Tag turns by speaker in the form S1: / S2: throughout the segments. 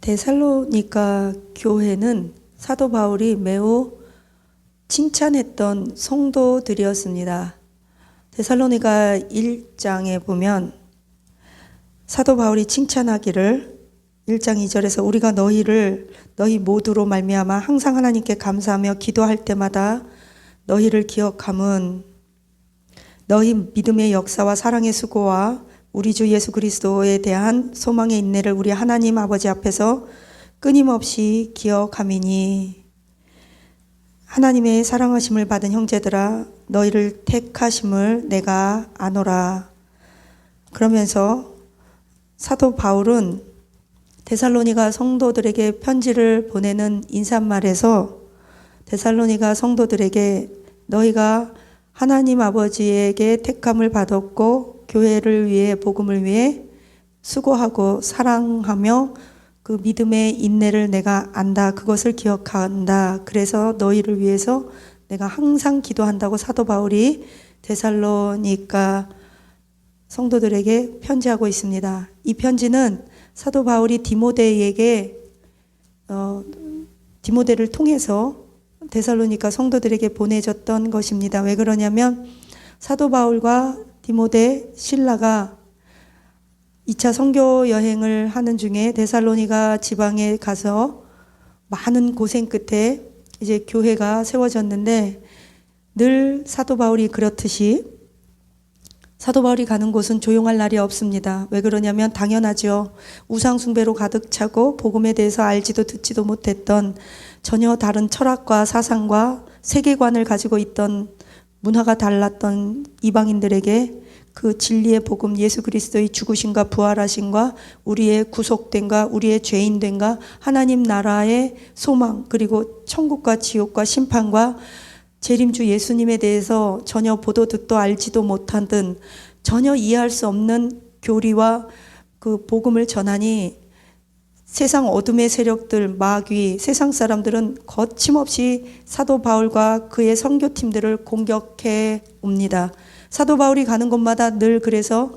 S1: 데살로니가 교회는 사도 바울이 매우 칭찬했던 성도들이었습니다. 데살로니가 1장에 보면 사도 바울이 칭찬하기를 1장 2절에서 우리가 너희 모두로 말미암아 항상 하나님께 감사하며 기도할 때마다 너희를 기억함은 너희 믿음의 역사와 사랑의 수고와 우리 주 예수 그리스도에 대한 소망의 인내를 우리 하나님 아버지 앞에서 끊임없이 기억함이니 하나님의 사랑하심을 받은 형제들아 너희를 택하심을 내가 아노라. 그러면서 사도 바울은 데살로니가 성도들에게 편지를 보내는 인사말에서 데살로니가 성도들에게 너희가 하나님 아버지에게 택함을 받았고 교회를 위해 복음을 위해 수고하고 사랑하며 그 믿음의 인내를 내가 안다. 그것을 기억한다. 그래서 너희를 위해서 내가 항상 기도한다고 사도 바울이 데살로니가 성도들에게 편지하고 있습니다. 이 편지는 사도 바울이 디모데에게 디모데를 통해서 데살로니가 성도들에게 보내줬던 것입니다. 왜 그러냐면 사도 바울과 디모데, 실라가 2차 선교 여행을 하는 중에 데살로니가 지방에 가서 많은 고생 끝에 이제 교회가 세워졌는데 늘 사도 바울이 그렇듯이 사도 바울이 가는 곳은 조용할 날이 없습니다. 왜 그러냐면 당연하죠. 우상숭배로 가득 차고 복음에 대해서 알지도 듣지도 못했던 전혀 다른 철학과 사상과 세계관을 가지고 있던 문화가 달랐던 이방인들에게 그 진리의 복음 예수 그리스도의 죽으심과 부활하심과 우리의 구속됨과 우리의 죄인됨과 하나님 나라의 소망 그리고 천국과 지옥과 심판과 재림주 예수님에 대해서 전혀 보도 듣도 알지도 못하던 전혀 이해할 수 없는 교리와 그 복음을 전하니 세상 어둠의 세력들, 마귀, 세상 사람들은 거침없이 사도 바울과 그의 선교팀들을 공격해 옵니다. 사도 바울이 가는 곳마다 늘 그래서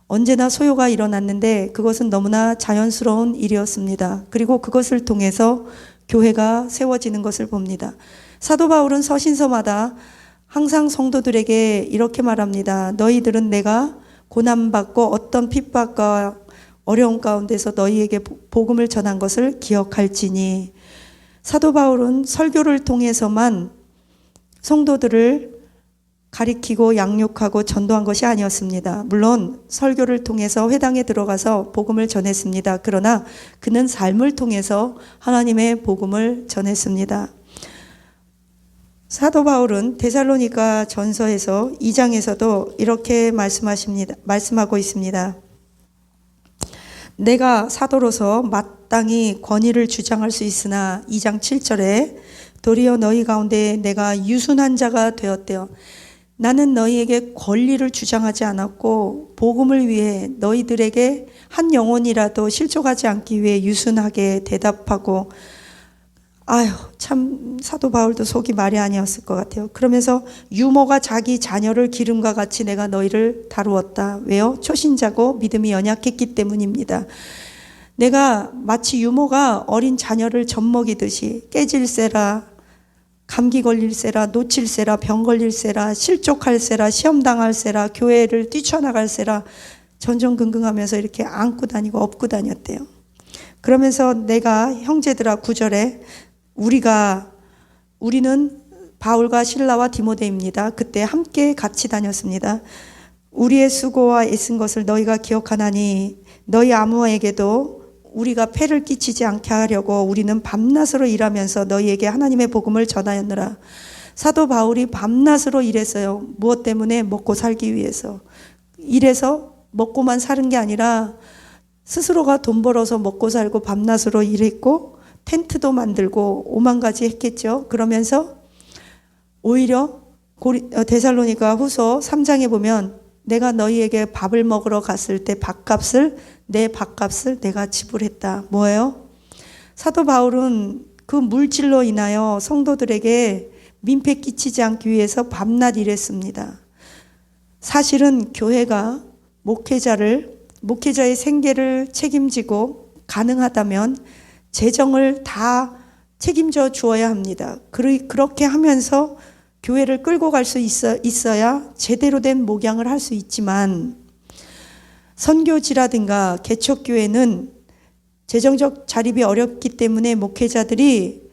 S1: 언제나 소요가 일어났는데 그것은 너무나 자연스러운 일이었습니다. 그리고 그것을 통해서 교회가 세워지는 것을 봅니다. 사도 바울은 서신서마다 항상 성도들에게 이렇게 말합니다. 너희들은 내가 고난받고 어떤 핍박과 어려운 가운데서 너희에게 복음을 전한 것을 기억할지니 사도 바울은 설교를 통해서만 성도들을 가리키고 양육하고 전도한 것이 아니었습니다. 물론 설교를 통해서 회당에 들어가서 복음을 전했습니다. 그러나 그는 삶을 통해서 하나님의 복음을 전했습니다. 사도 바울은 데살로니가 전서에서 2장에서도 이렇게 말씀하고 있습니다. 내가 사도로서 마땅히 권위를 주장할 수 있으나 2장 7절에 도리어 너희 가운데 내가 유순한 자가 되었대요. 나는 너희에게 권리를 주장하지 않았고 복음을 위해 너희들에게 한 영혼이라도 실족하지 않기 위해 유순하게 대답하고 참 사도 바울도 속이 말이 아니었을 것 같아요. 그러면서 유모가 자기 자녀를 기름과 같이 내가 너희를 다루었다. 왜요? 초신자고 믿음이 연약했기 때문입니다. 내가 마치 유모가 어린 자녀를 젖먹이듯이 깨질세라, 감기 걸릴세라, 놓칠세라, 병 걸릴세라, 실족할세라, 시험당할세라, 교회를 뛰쳐나갈세라 전전긍긍하면서 이렇게 안고 다니고 업고 다녔대요. 그러면서 내가 형제들아 9절에 우리는 바울과 실라와 디모데입니다. 그때 함께 같이 다녔습니다. 우리의 수고와 애쓴 것을 너희가 기억하나니 너희 아무에게도 우리가 폐를 끼치지 않게 하려고 우리는 밤낮으로 일하면서 너희에게 하나님의 복음을 전하였느라. 사도 바울이 밤낮으로 일했어요. 무엇 때문에? 먹고 살기 위해서. 일해서 먹고만 사는 게 아니라 스스로가 돈 벌어서 먹고 살고 밤낮으로 일했고 텐트도 만들고 오만 가지 했겠죠. 그러면서 오히려 데살로니가 후서 3장에 보면 내가 너희에게 밥을 먹으러 갔을 때 내 밥값을 내가 지불했다. 뭐예요? 사도 바울은 그 물질로 인하여 성도들에게 민폐 끼치지 않기 위해서 밤낮 일했습니다. 사실은 교회가 목회자의 생계를 책임지고 가능하다면 재정을 다 책임져 주어야 합니다. 그렇게 하면서 교회를 끌고 갈 수 있어야 제대로 된 목양을 할 수 있지만, 선교지라든가 개척교회는 재정적 자립이 어렵기 때문에 목회자들이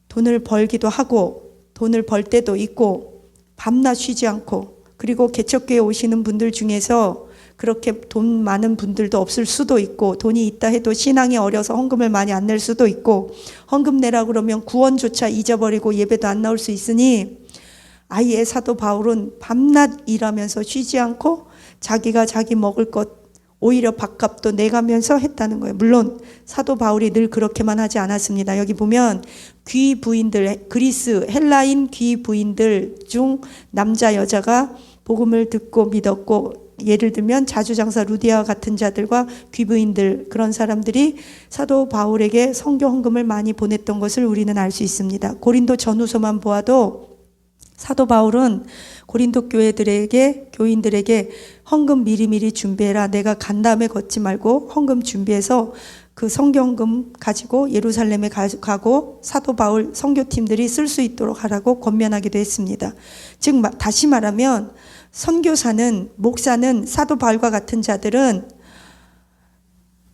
S1: 돈을 벌기도 하고 돈을 벌 때도 있고 밤낮 쉬지 않고, 그리고 개척교회 오시는 분들 중에서 그렇게 돈 많은 분들도 없을 수도 있고, 돈이 있다 해도 신앙이 어려서 헌금을 많이 안 낼 수도 있고, 헌금 내라 그러면 구원조차 잊어버리고 예배도 안 나올 수 있으니, 아예 사도 바울은 밤낮 일하면서 쉬지 않고 자기가 자기 먹을 것 오히려 밥값도 내가면서 했다는 거예요. 물론 사도 바울이 늘 그렇게만 하지 않았습니다. 여기 보면 귀 부인들, 그리스 헬라인 귀 부인들 중 남자 여자가 복음을 듣고 믿었고, 예를 들면 자주장사 루디아 같은 자들과 귀부인들, 그런 사람들이 사도 바울에게 선교 헌금을 많이 보냈던 것을 우리는 알 수 있습니다. 고린도 전후서만 보아도 사도 바울은 고린도 교인들에게 헌금 미리미리 준비해라. 내가 간 다음에 걷지 말고 헌금 준비해서 그 선교헌금 가지고 예루살렘에 가고 사도 바울 선교팀들이 쓸 수 있도록 하라고 권면하기도 했습니다. 즉 다시 말하면 선교사는, 목사는, 사도 바울과 같은 자들은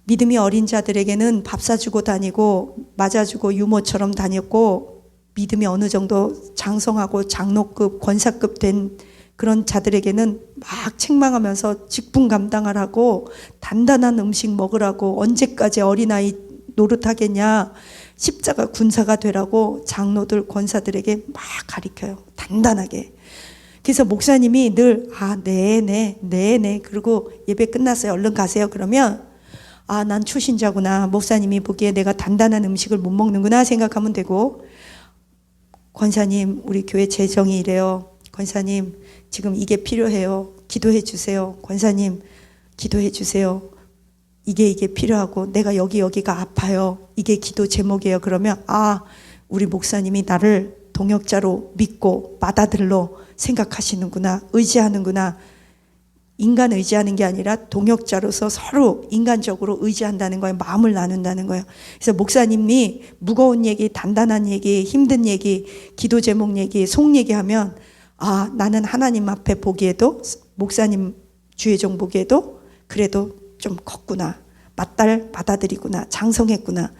S1: 믿음이 어린 자들에게는 밥 사주고 다니고 맞아주고 유모처럼 다녔고, 믿음이 어느 정도 장성하고 장로급, 권사급 된 그런 자들에게는 막 책망하면서 직분 감당하라고, 단단한 음식 먹으라고, 언제까지 어린아이 노릇하겠냐, 십자가 군사가 되라고 장로들, 권사들에게 막 가르쳐요. 단단하게. 그래서 목사님이 늘 네네 그리고 예배 끝났어요, 얼른 가세요 그러면 난 초신자구나, 목사님이 보기에 내가 단단한 음식을 못 먹는구나 생각하면 되고, 권사님 우리 교회 재정이 이래요, 권사님 지금 이게 필요해요, 기도해 주세요, 권사님 기도해 주세요, 이게 필요하고 내가 여기가 아파요, 이게 기도 제목이에요. 그러면 우리 목사님이 나를 동역자로 믿고 맏아들로 생각하시는구나, 의지하는구나. 인간 의지하는 게 아니라 동역자로서 서로 인간적으로 의지한다는 거예요. 마음을 나눈다는 거예요. 그래서 목사님이 무거운 얘기, 단단한 얘기, 힘든 얘기, 기도 제목 얘기, 속 얘기하면 나는 하나님 앞에 보기에도, 목사님 주의종 보기에도 그래도 좀 컸구나, 맏딸 맏아들이구나, 장성했구나,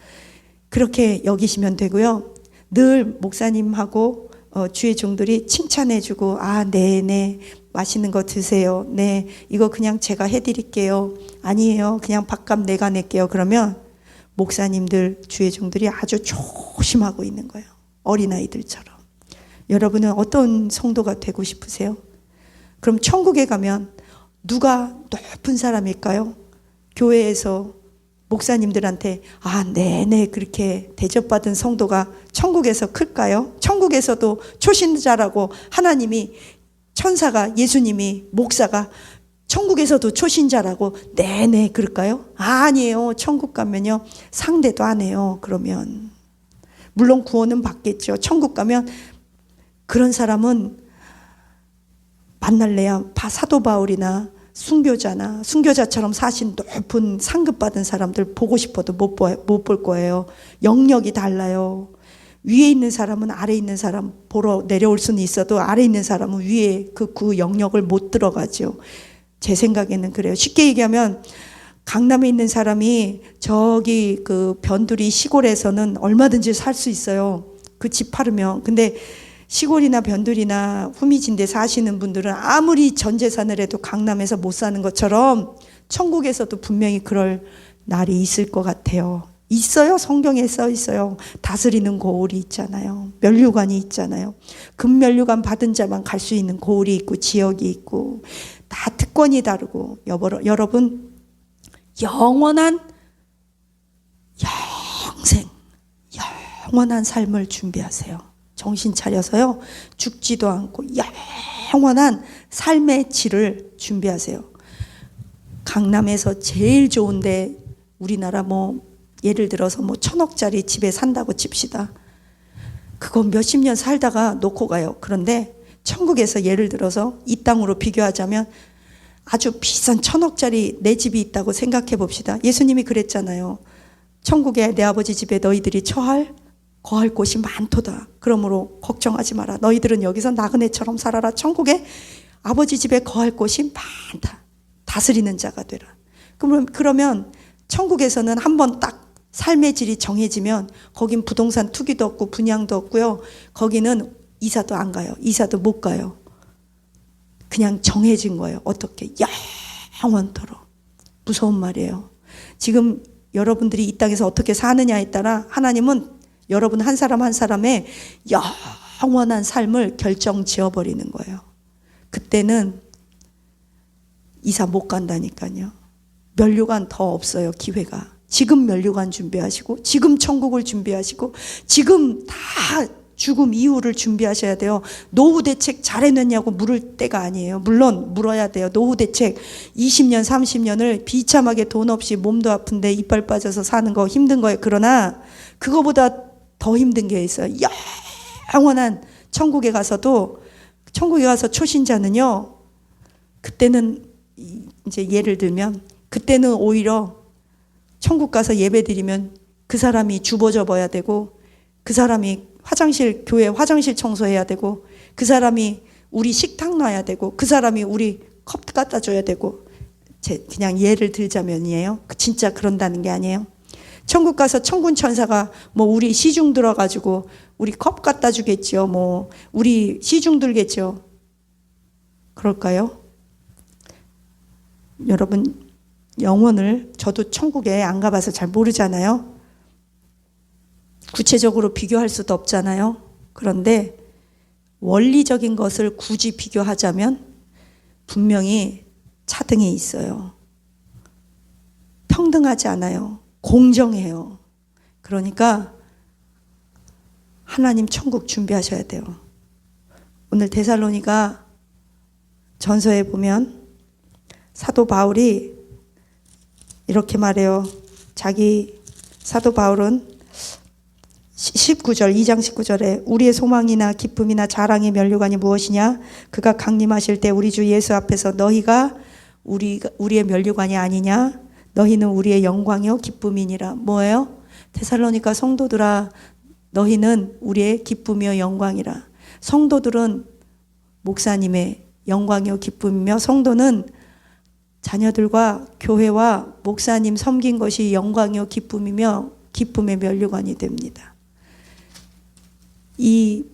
S1: 그렇게 여기시면 되고요. 늘 목사님하고 주의 종들이 칭찬해주고 네네 맛있는 거 드세요, 네 이거 그냥 제가 해드릴게요, 아니에요 그냥 밥값 내가 낼게요, 그러면 목사님들, 주의 종들이 아주 조심하고 있는 거예요. 어린아이들처럼. 여러분은 어떤 성도가 되고 싶으세요? 그럼 천국에 가면 누가 높은 사람일까요? 교회에서 목사님들한테 네네 그렇게 대접받은 성도가 천국에서 클까요? 천국에서도 초신자라고 하나님이, 천사가, 예수님이, 목사가 천국에서도 초신자라고 네네 그럴까요? 아니에요. 천국 가면요 상대도 안 해요. 그러면 물론 구원은 받겠죠. 천국 가면 그런 사람은 만날래야 사도 바울이나 순교자처럼 사신 높은 상급받은 사람들 보고 싶어도 못 볼 거예요. 영역이 달라요. 위에 있는 사람은 아래 있는 사람 보러 내려올 수는 있어도 아래 있는 사람은 위에 그 영역을 못 들어가죠. 제 생각에는 그래요. 쉽게 얘기하면 강남에 있는 사람이 저기 그 변두리 시골에서는 얼마든지 살 수 있어요. 그 집 팔으면. 근데 시골이나 변두리나 후미진 데 사시는 분들은 아무리 전 재산을 해도 강남에서 못 사는 것처럼 천국에서도 분명히 그럴 날이 있을 것 같아요. 있어요. 성경에 써 있어요. 다스리는 고을이 있잖아요. 면류관이 있잖아요. 금면류관 받은 자만 갈 수 있는 고을이 있고 지역이 있고 다 특권이 다르고, 여러분 영원한 영원한 삶을 준비하세요. 정신 차려서요. 죽지도 않고 영원한 삶의 질을 준비하세요. 강남에서 제일 좋은데 우리나라 예를 들어서 1,000억짜리 집에 산다고 칩시다. 그거 몇십 년 살다가 놓고 가요. 그런데 천국에서 예를 들어서 이 땅으로 비교하자면 아주 비싼 1,000억짜리 내 집이 있다고 생각해 봅시다. 예수님이 그랬잖아요. 천국에 내 아버지 집에 너희들이 거할 곳이 많도다. 그러므로 걱정하지 마라. 너희들은 여기서 나그네처럼 살아라. 천국에 아버지 집에 거할 곳이 많다. 다스리는 자가 되라. 그러면 천국에서는 한번 딱 삶의 질이 정해지면 거긴 부동산 투기도 없고 분양도 없고요. 거기는 이사도 안 가요. 이사도 못 가요. 그냥 정해진 거예요. 어떻게? 영원토록. 무서운 말이에요. 지금 여러분들이 이 땅에서 어떻게 사느냐에 따라 하나님은 여러분 한 사람 한 사람의 영원한 삶을 결정 지어버리는 거예요. 그때는 이사 못 간다니까요. 면류관 더 없어요. 기회가. 지금 면류관 준비하시고 지금 천국을 준비하시고 지금 다 죽음 이후를 준비하셔야 돼요. 노후 대책 잘해냈냐고 물을 때가 아니에요. 물론 물어야 돼요. 노후 대책 20년 30년을 비참하게 돈 없이 몸도 아픈데 이빨 빠져서 사는 거 힘든 거예요. 그러나 그거보다 더 힘든 게 있어요. 영원한 천국에 가서 초신자는요, 그때는 이제 예를 들면 그때는 오히려 천국 가서 예배 드리면 그 사람이 주보 접어야 되고 그 사람이 교회 화장실 청소해야 되고 그 사람이 우리 식탁 놔야 되고 그 사람이 우리 컵 갖다 줘야 되고, 그냥 예를 들자면이에요. 진짜 그런다는 게 아니에요. 천국 가서 천군 천사가 우리 시중 들어가지고 우리 컵 갖다 주겠죠. 우리 시중 들겠죠. 그럴까요? 여러분, 영혼을 저도 천국에 안 가봐서 잘 모르잖아요. 구체적으로 비교할 수도 없잖아요. 그런데 원리적인 것을 굳이 비교하자면 분명히 차등이 있어요. 평등하지 않아요. 공정해요. 그러니까 하나님 천국 준비하셔야 돼요. 오늘 데살로니가 전서에 보면 사도 바울이 이렇게 말해요. 사도 바울은 19절, 2장 19절에 우리의 소망이나 기쁨이나 자랑의 면류관이 무엇이냐? 그가 강림하실 때 우리 주 예수 앞에서 너희가 우리의 면류관이 아니냐? 너희는 우리의 영광이요 기쁨이니라. 뭐예요? 데살로니가 성도들아, 너희는 우리의 기쁨이요 영광이라. 성도들은 목사님의 영광이요 기쁨이며 성도는 자녀들과 교회와 목사님 섬긴 것이 영광이요 기쁨이며 기쁨의 면류관이 됩니다. 이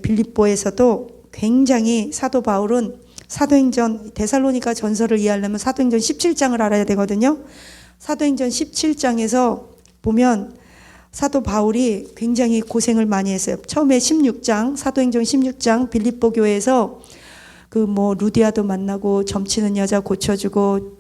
S1: 빌립보에서도 굉장히 사도 바울은 데살로니가 전서를 이해하려면 사도행전 17장을 알아야 되거든요. 사도행전 17장에서 보면 사도 바울이 굉장히 고생을 많이 했어요. 처음에 사도행전 16장 빌립보 교회에서 루디아도 만나고 점치는 여자 고쳐주고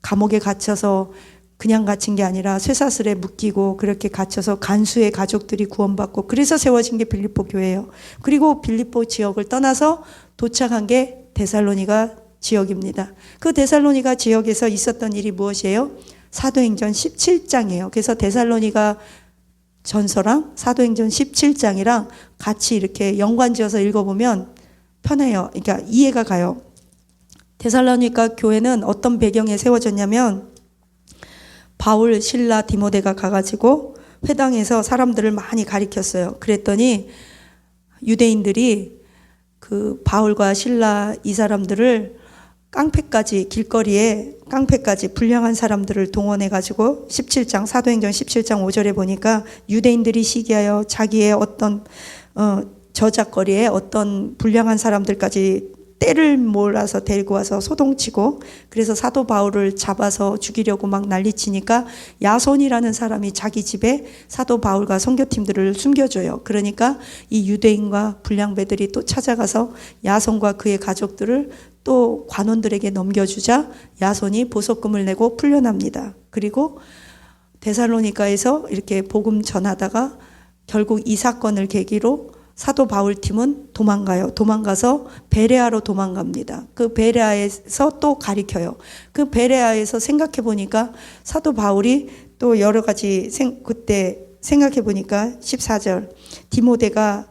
S1: 감옥에 갇혀서 그냥 갇힌 게 아니라 쇠사슬에 묶이고 그렇게 갇혀서 간수의 가족들이 구원받고 그래서 세워진 게 빌립보 교회예요. 그리고 빌립보 지역을 떠나서 도착한 게 데살로니가 지역입니다. 그 데살로니가 지역에서 있었던 일이 무엇이에요? 사도행전 17장이에요. 그래서 데살로니가 전서랑 사도행전 17장이랑 같이 이렇게 연관지어서 읽어보면 편해요. 그러니까 이해가 가요. 데살로니가 교회는 어떤 배경에 세워졌냐면 바울, 실라, 디모데가 가가지고 회당에서 사람들을 많이 가리켰어요. 그랬더니 유대인들이 그 바울과 실라 이 사람들을 길거리에 깡패까지 불량한 사람들을 동원해가지고 사도행전 17장 5절에 보니까 유대인들이 시기하여 자기의 어떤 저작거리에 어떤 불량한 사람들까지 떼를 몰아서 데리고 와서 소동치고 그래서 사도 바울을 잡아서 죽이려고 막 난리치니까 야손이라는 사람이 자기 집에 사도 바울과 선교팀들을 숨겨줘요. 그러니까 이 유대인과 불량배들이 또 찾아가서 야손과 그의 가족들을 또 관원들에게 넘겨주자 야손이 보석금을 내고 풀려납니다. 그리고 데살로니가에서 이렇게 복음 전하다가 결국 이 사건을 계기로 사도 바울 팀은 도망가서 베레아로 도망갑니다. 그 베레아에서 또 가리켜요. 그 베레아에서 생각해 보니까 사도 바울이 또 여러 가지 그때 생각해 보니까 14절 디모데가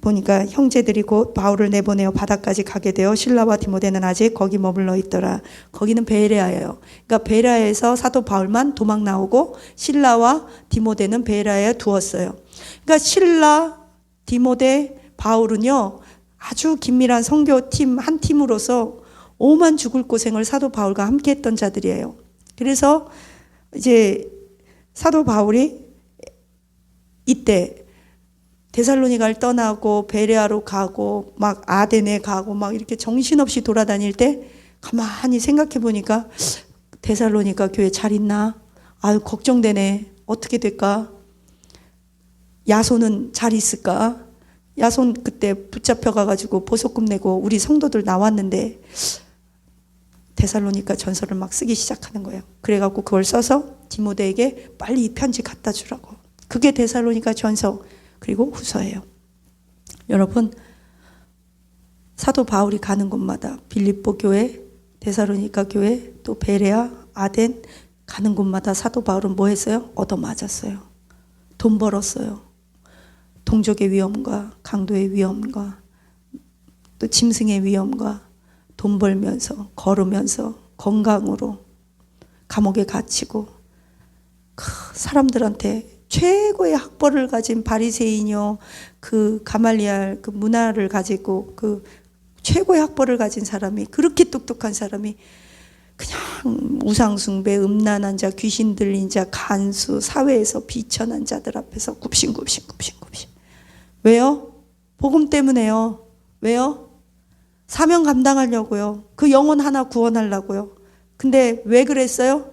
S1: 보니까 형제들이 곧 바울을 내보내어 바다까지 가게 되어 실라와 디모데는 아직 거기 머물러 있더라. 거기는 베레아예요. 그러니까 베레아에서 사도 바울만 도망 나오고 실라와 디모데는 베레아에 두었어요. 그러니까 실라, 디모데, 바울은요 아주 긴밀한 선교팀 한 팀으로서 오만 죽을 고생을 사도 바울과 함께 했던 자들이에요. 그래서 이제 사도 바울이 이때 데살로니가를 떠나고 베레아로 가고 막 아덴에 가고 막 이렇게 정신없이 돌아다닐 때 가만히 생각해 보니까 데살로니가 교회 잘 있나? 아유 걱정되네. 어떻게 될까? 야손은 잘 있을까? 야손 그때 붙잡혀 가지고 보석금 내고 우리 성도들 나왔는데 데살로니가 전서를 막 쓰기 시작하는 거예요. 그래갖고 그걸 써서 디모데에게 빨리 이 편지 갖다 주라고. 그게 데살로니가 전서 그리고 후서예요. 여러분 사도 바울이 가는 곳마다 빌립보 교회, 데살로니가 교회, 또 베레아, 아덴 가는 곳마다 사도 바울은 뭐 했어요? 얻어맞았어요. 돈 벌었어요. 동족의 위험과 강도의 위험과 또 짐승의 위험과 돈 벌면서 걸으면서 건강으로 감옥에 갇히고 사람들한테 최고의 학벌을 가진 바리새인이요 그 가말리알 그 문화를 가지고 그 최고의 학벌을 가진 사람이 그렇게 똑똑한 사람이 그냥 우상숭배, 음란한 자, 귀신 들린 자, 간수, 사회에서 비천한 자들 앞에서 굽신굽신. 왜요? 복음 때문에요. 왜요? 사명 감당하려고요. 그 영혼 하나 구원하려고요. 근데 왜 그랬어요?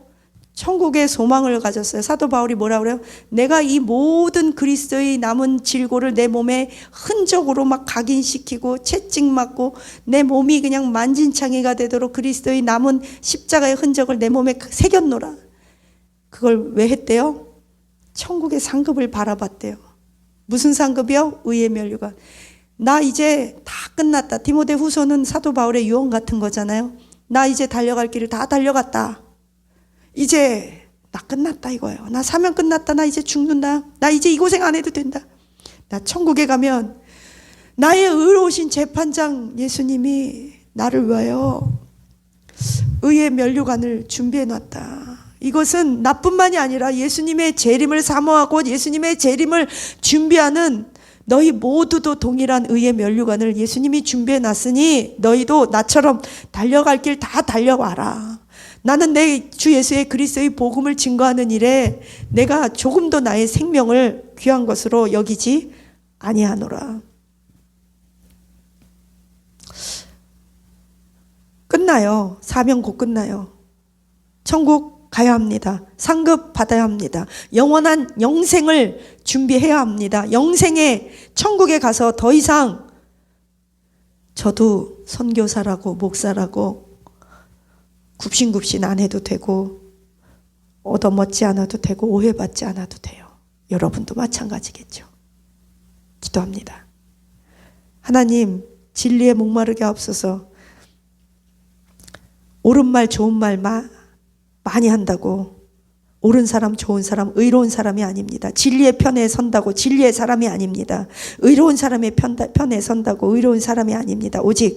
S1: 천국의 소망을 가졌어요. 사도 바울이 뭐라고 그래요? 내가 이 모든 그리스도의 남은 질고를 내 몸에 흔적으로 막 각인시키고 채찍 맞고 내 몸이 그냥 만진창이가 되도록 그리스도의 남은 십자가의 흔적을 내 몸에 새겼노라. 그걸 왜 했대요? 천국의 상급을 바라봤대요. 무슨 상급이요? 의의 면류관. 나 이제 다 끝났다. 디모데 후서는 사도 바울의 유언 같은 거잖아요. 나 이제 달려갈 길을 다 달려갔다. 이제 나 끝났다 이거예요. 나 사명 끝났다. 나 이제 죽는다. 나 이제 이 고생 안 해도 된다. 나 천국에 가면 나의 의로우신 재판장 예수님이 나를 위하여 의의 면류관을 준비해 놨다. 이것은 나뿐만이 아니라 예수님의 재림을 사모하고 예수님의 재림을 준비하는 너희 모두도 동일한 의의 면류관을 예수님이 준비해 놨으니 너희도 나처럼 달려갈 길 다 달려와라. 나는 내 주 예수의 그리스도의 복음을 증거하는 일에 내가 조금도 나의 생명을 귀한 것으로 여기지 아니하노라. 끝나요. 사명 곧 끝나요. 천국 가야 합니다. 상급 받아야 합니다. 영원한 영생을 준비해야 합니다. 영생의 천국에 가서 더 이상 저도 선교사라고 목사라고 굽신굽신 안 해도 되고 얻어먹지 않아도 되고 오해받지 않아도 돼요. 여러분도 마찬가지겠죠. 기도합니다. 하나님 진리에 목마르게 하옵소서. 옳은 말 좋은 말 많이 한다고 옳은 사람 좋은 사람 의로운 사람이 아닙니다. 진리의 편에 선다고 진리의 사람이 아닙니다. 의로운 사람의 편에 선다고 의로운 사람이 아닙니다. 오직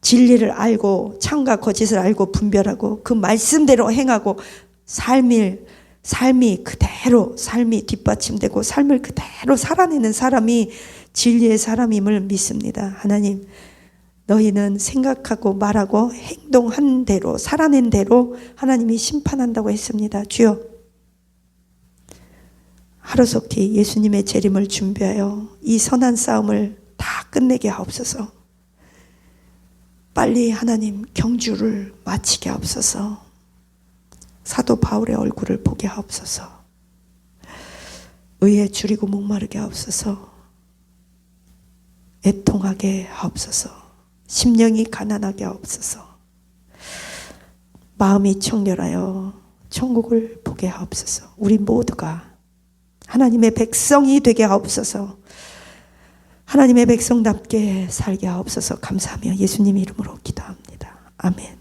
S1: 진리를 알고 참과 거짓을 알고 분별하고 그 말씀대로 행하고 삶이 그대로 삶이 뒷받침되고 삶을 그대로 살아내는 사람이 진리의 사람임을 믿습니다. 하나님 너희는 생각하고 말하고 행동한 대로 살아낸 대로 하나님이 심판한다고 했습니다. 주여 하루속히 예수님의 재림을 준비하여 이 선한 싸움을 다 끝내게 하옵소서. 빨리 하나님 경주를 마치게 하옵소서. 사도 바울의 얼굴을 보게 하옵소서. 의에 줄이고 목마르게 하옵소서. 애통하게 하옵소서. 심령이 가난하게 하옵소서. 마음이 청결하여 천국을 보게 하옵소서. 우리 모두가 하나님의 백성이 되게 하옵소서. 하나님의 백성답게 살게 하옵소서. 감사하며 예수님 이름으로 기도합니다. 아멘.